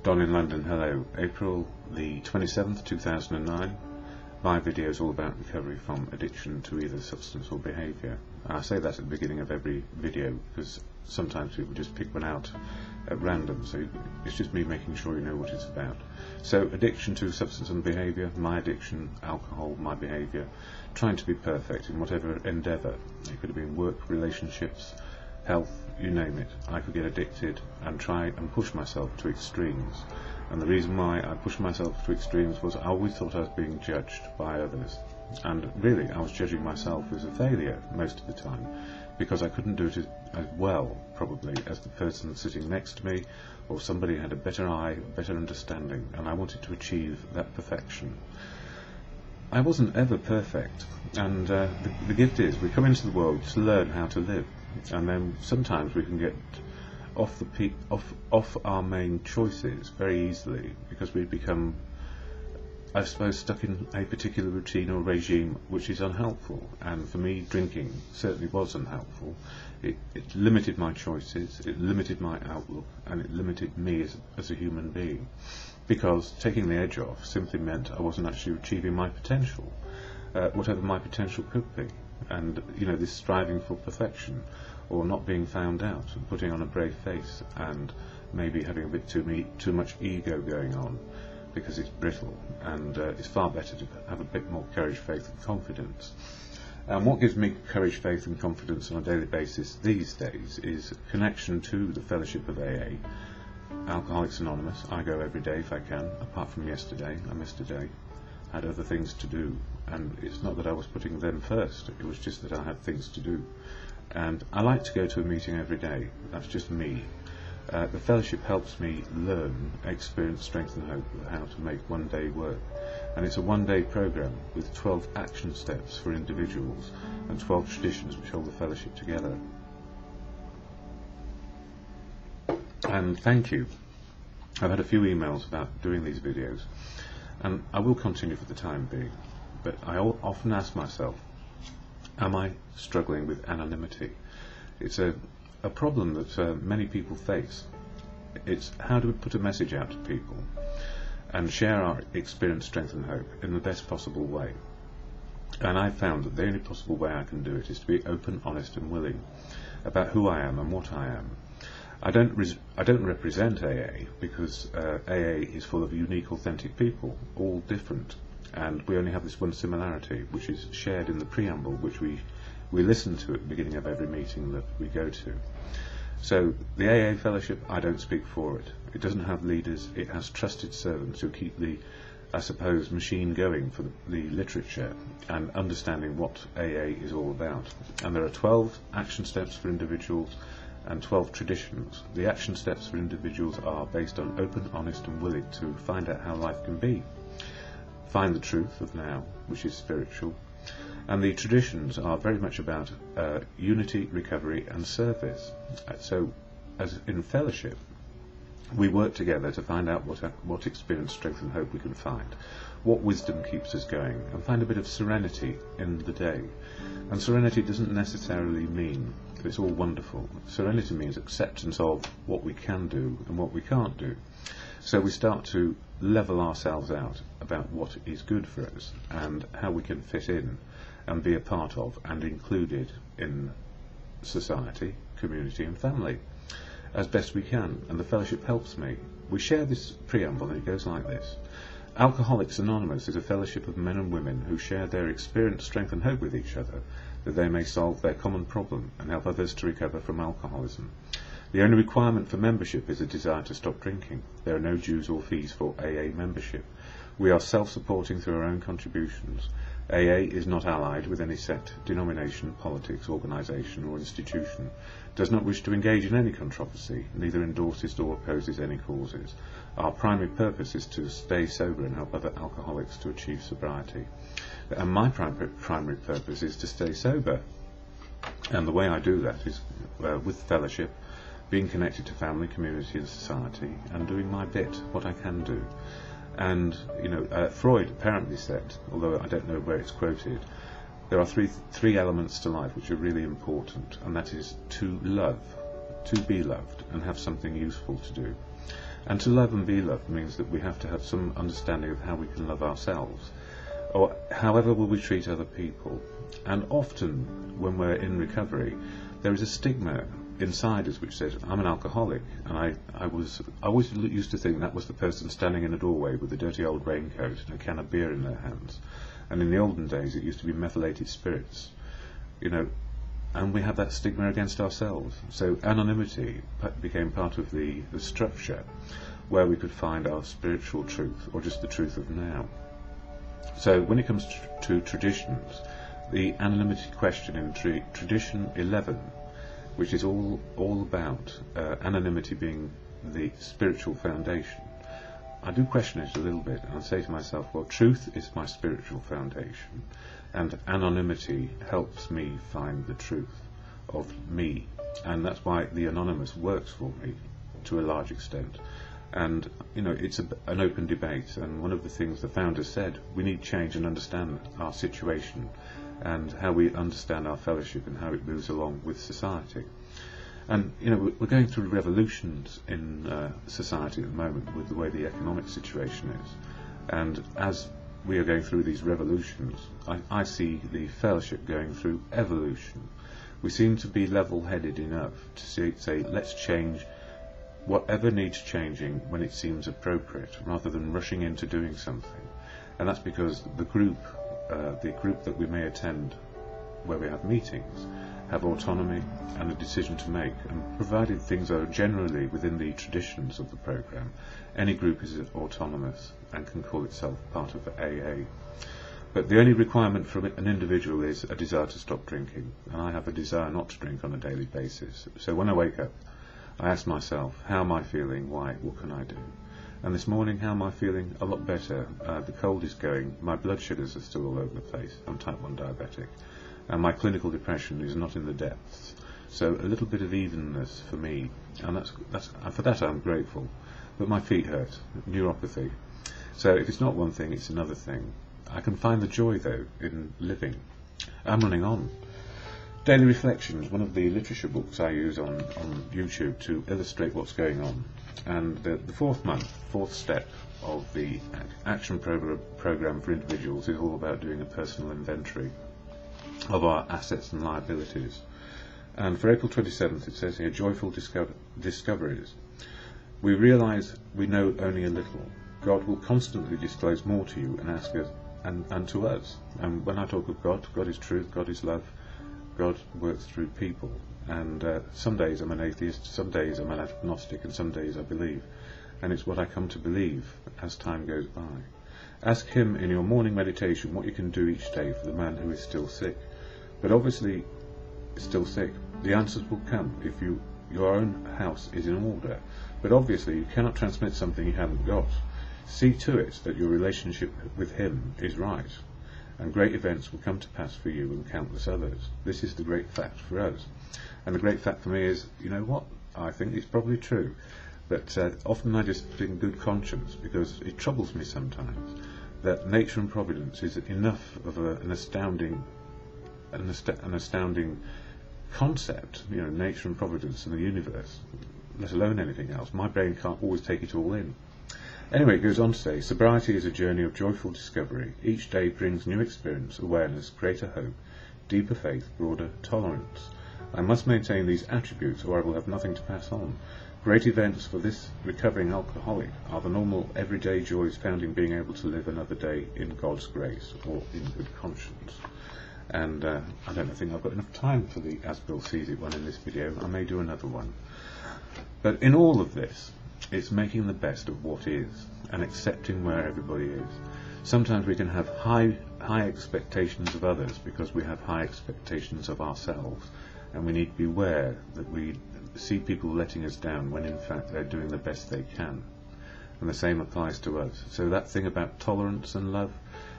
Don in London, hello. April the 27th, 2009. My video is all about recovery from addiction to either substance or behaviour. I say that at the beginning of every video because sometimes people just pick one out at random, so it's just me making sure you know what it's about. So addiction to substance and behaviour, my addiction, alcohol, my behaviour, trying to be perfect in whatever endeavour. It could have been work, relationships, health, you name it. I could get addicted and try and push myself to extremes. And the reason why I pushed myself to extremes was I always thought I was being judged by others. And really, I was judging myself as a failure most of the time, because I couldn't do it as well, probably, as the person sitting next to me, or somebody had a better eye, a better understanding, and I wanted to achieve that perfection. I wasn't ever perfect, and the gift is we come into the world to learn how to live, and then sometimes we can get off our main choices very easily because we become, I suppose, stuck in a particular routine or regime which is unhelpful. And for me, drinking certainly was unhelpful. It limited my choices, it limited my outlook, and it limited me as a human being, because taking the edge off simply meant I wasn't actually achieving my potential, whatever my potential could be. And you know, this striving for perfection, or not being found out, and putting on a brave face, and maybe having a bit too much ego going on, because it's brittle, and it's far better to have a bit more courage, faith and confidence. And what gives me courage, faith and confidence on a daily basis these days is connection to the fellowship of AA, Alcoholics Anonymous. I go every day if I can, apart from yesterday. I missed a day, had other things to do, and it's not that I was putting them first, it was just that I had things to do. And I like to go to a meeting every day. That's just me. The fellowship helps me learn, experience, strength and hope of how to make one day work. And it's a one-day program with 12 action steps for individuals and 12 traditions which hold the fellowship together. And thank you. I've had a few emails about doing these videos, and I will continue for the time being, but I often ask myself, am I struggling with anonymity? It's a problem that many people face. It's how do we put a message out to people and share our experience, strength and hope in the best possible way. And I've found that the only possible way I can do it is to be open, honest and willing about who I am and what I am. I don't represent AA, because AA is full of unique, authentic people, all different. And we only have this one similarity, which is shared in the preamble, which we listen to at the beginning of every meeting that we go to. So the AA fellowship, I don't speak for it. It doesn't have leaders, it has trusted servants who keep the, I suppose, machine going for the literature and understanding what AA is all about. And there are 12 action steps for individuals and 12 traditions. The action steps for individuals are based on open, honest and willing to find out how life can be. Find the truth of now, which is spiritual, and the traditions are very much about unity, recovery and service. So as in fellowship, we work together to find out what experience, strength and hope we can find, what wisdom keeps us going, and find a bit of serenity in the day. And serenity doesn't necessarily mean that it's all wonderful. Serenity means acceptance of what we can do and what we can't do. So we start to level ourselves out about what is good for us and how we can fit in and be a part of and included in society, community and family as best we can. And the fellowship helps me. We share this preamble and it goes like this. Alcoholics Anonymous is a fellowship of men and women who share their experience, strength and hope with each other, that they may solve their common problem and help others to recover from alcoholism. The only requirement for membership is a desire to stop drinking. There are no dues or fees for AA membership. We are self-supporting through our own contributions. AA is not allied with any sect, denomination, politics, organisation or institution, does not wish to engage in any controversy, neither endorses or opposes any causes. Our primary purpose is to stay sober and help other alcoholics to achieve sobriety. And my primary purpose is to stay sober. And the way I do that is with fellowship, being connected to family, community and society, and doing my bit, what I can do. And you know, Freud apparently said, although I don't know where it's quoted, there are three elements to life which are really important, and that is to love, to be loved, and have something useful to do. And to love and be loved means that we have to have some understanding of how we can love ourselves, or however will we treat other people. And often when we're in recovery, there is a stigma inside us which says, I'm an alcoholic, and I always used to think that was the person standing in a doorway with a dirty old raincoat and a can of beer in their hands. And in the olden days it used to be methylated spirits, and we have that stigma against ourselves. So anonymity became part of the structure where we could find our spiritual truth, or just the truth of now. So when it comes to traditions, the anonymity question in tradition 11, which is all about anonymity being the spiritual foundation, I do question it a little bit and say to myself, well, truth is my spiritual foundation, and anonymity helps me find the truth of me, and that's why the anonymous works for me to a large extent. And it's an open debate, and one of the things the founders said, we need change and understand our situation and how we understand our fellowship and how it moves along with society. And we're going through revolutions in society at the moment with the way the economic situation is, and as we are going through these revolutions, I see the fellowship going through evolution. We seem to be level-headed enough to say let's change whatever needs changing when it seems appropriate, rather than rushing into doing something. And that's because the group that we may attend where we have meetings have autonomy and a decision to make, and provided things are generally within the traditions of the program, any group is autonomous and can call itself part of AA. But the only requirement from an individual is a desire to stop drinking, and I have a desire not to drink on a daily basis. So when I wake up, I ask myself, how am I feeling? Why? What can I do? And this morning, how am I feeling? A lot better. The cold is going. My blood sugars are still all over the place. I'm type 1 diabetic. And my clinical depression is not in the depths. So a little bit of evenness for me, and for that I'm grateful. But my feet hurt, neuropathy. So if it's not one thing, it's another thing. I can find the joy, though, in living. I'm running on. Daily Reflections, one of the literature books I use on YouTube to illustrate what's going on. And the fourth step of the action program for individuals is all about doing a personal inventory of our assets and liabilities. And for April 27th, it says here, joyful discoveries. We realise we know only a little. God will constantly disclose more to you and ask us, and to us. And when I talk of God, God is truth, God is love, God works through people. And some days I'm an atheist, some days I'm an agnostic, and some days I believe. And it's what I come to believe as time goes by. Ask Him in your morning meditation what you can do each day for the man who is still sick. But obviously, still sick. The answers will come if your own house is in order. But obviously, you cannot transmit something you haven't got. See to it that your relationship with Him is right, and great events will come to pass for you and countless others. This is the great fact for us. And the great fact for me is, you know what, I think it's probably true, that often I just put in good conscience, because it troubles me sometimes, that nature and providence is enough of an astounding concept, nature and providence in the universe, let alone anything else. My brain can't always take it all in. Anyway, it goes on to say, sobriety is a journey of joyful discovery. Each day brings new experience, awareness, greater hope, deeper faith, broader tolerance. I must maintain these attributes or I will have nothing to pass on. Great events for this recovering alcoholic are the normal everyday joys found in being able to live another day in God's grace or in good conscience. And I don't think I've got enough time for the As Bill Sees It one in this video. I may do another one. But in all of this, it's making the best of what is and accepting where everybody is. Sometimes we can have high expectations of others because we have high expectations of ourselves, and we need to be aware that we see people letting us down when in fact they're doing the best they can. And the same applies to us. So that thing about tolerance and love,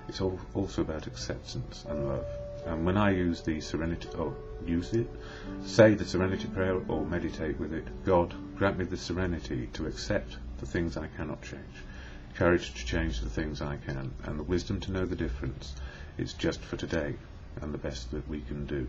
it's also about acceptance and love. And when I use the serenity, say the serenity prayer or meditate with it, God, grant me the serenity to accept the things I cannot change, courage to change the things I can, and the wisdom to know the difference. It's just for today and the best that we can do.